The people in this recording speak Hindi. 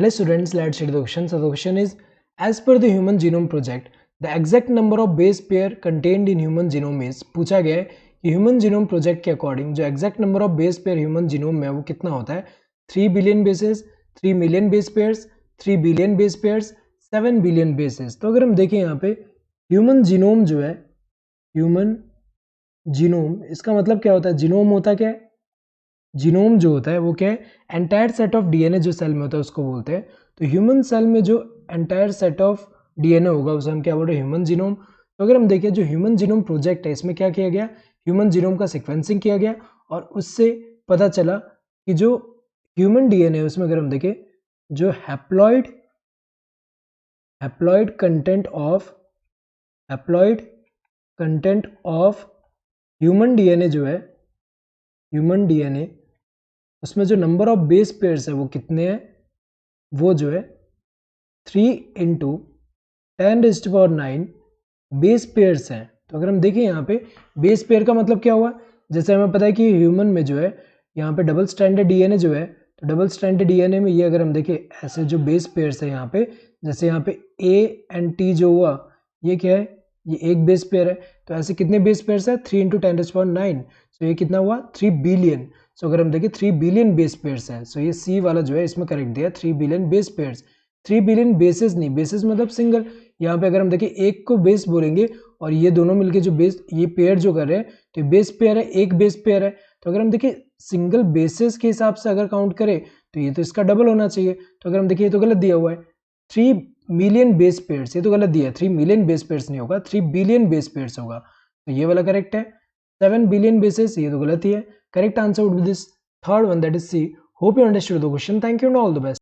Hello students, let's see the question. So the question is, as per the Human Genome Project, the exact number of base pair contained in human genome is, पूछा गया है कि ह्यूमन जीनोम प्रोजेक्ट के अकॉर्डिंग जो exact number of base pair human genome में वो कितना होता है 3 billion bases, 3 million base pairs, 3 billion base pairs, 7 billion bases. तो अगर हम देखें यहाँ पे ह्यूमन जीनोम जो है, ह्यूमन जीनोम, इसका मतलब क्या होता है? जीनोम होता क्या है? जीनोम जो होता है वो क्या है? एंटायर सेट ऑफ डीएनए जो सेल में होता है उसको बोलते हैं। तो ह्यूमन सेल में जो एंटायर सेट ऑफ डीएनए होगा उसे हम क्या बोल रहे हैं? Human genome. तो अगर हम देखें जो ह्यूमन जीनोम प्रोजेक्ट है इसमें क्या किया गया? ह्यूमन जीनोम का सिक्वेंसिंग किया गया और उससे पता चला कि जो ह्यूमन डीएनए है उसमें अगर हम देखें जो haploid content of human DNA जो है, ह्यूमन डीएनए उसमें जो नंबर ऑफ बेस पेयर्स है वो कितने हैं? वो जो है 3 × 10⁻⁹ बेस पेयर्स हैं। तो अगर हम देखें यहाँ पे बेस पेयर का मतलब क्या हुआ? जैसे हमें पता है कि ह्यूमन में जो है यहाँ पे डबल स्ट्रैंडेड डीएनए जो है, तो डबल स्ट्रैंडेड डीएनए में ये अगर हम देखें ऐसे जो बेस पेयर्स है यहाँ पे, जैसे यहाँ पे ए एंड टी जो हुआ ये क्या है? ये एक बेस पेयर है। तो ऐसे कितने बेस पेयर्स है? 3 × 10⁻⁹ तो ये कितना हुआ? 3 बिलियन। सो अगर हम देखें 3 बिलियन बेस पेयर्स है। सो ये सी वाला जो है इसमें करेक्ट दिया 3 billion base pairs. 3 billion bases नहीं, बेसेस मतलब सिंगल। यहाँ पे अगर हम देखें एक को बेस बोलेंगे और ये दोनों मिलके जो बेस ये पेयर जो कर रहे हैं तो बेस पेयर है, एक बेस पेयर है। तो अगर हम देखें सिंगल बेसिस के हिसाब से अगर काउंट करें तो ये तो इसका डबल होना चाहिए। तो अगर हम देखिए ये तो गलत दिया हुआ है 3 मिलियन बेस पेयर्स, ये तो गलत दिया है। 3 मिलियन बेस पेयर्स नहीं होगा, 3 बिलियन बेस पेयर्स होगा। तो ये वाला करेक्ट है। 7 बिलियन बेसिस, ये तो गलत ही है। Correct answer would be this third one, that is C. Hope you understood the question. Thank you and all the best.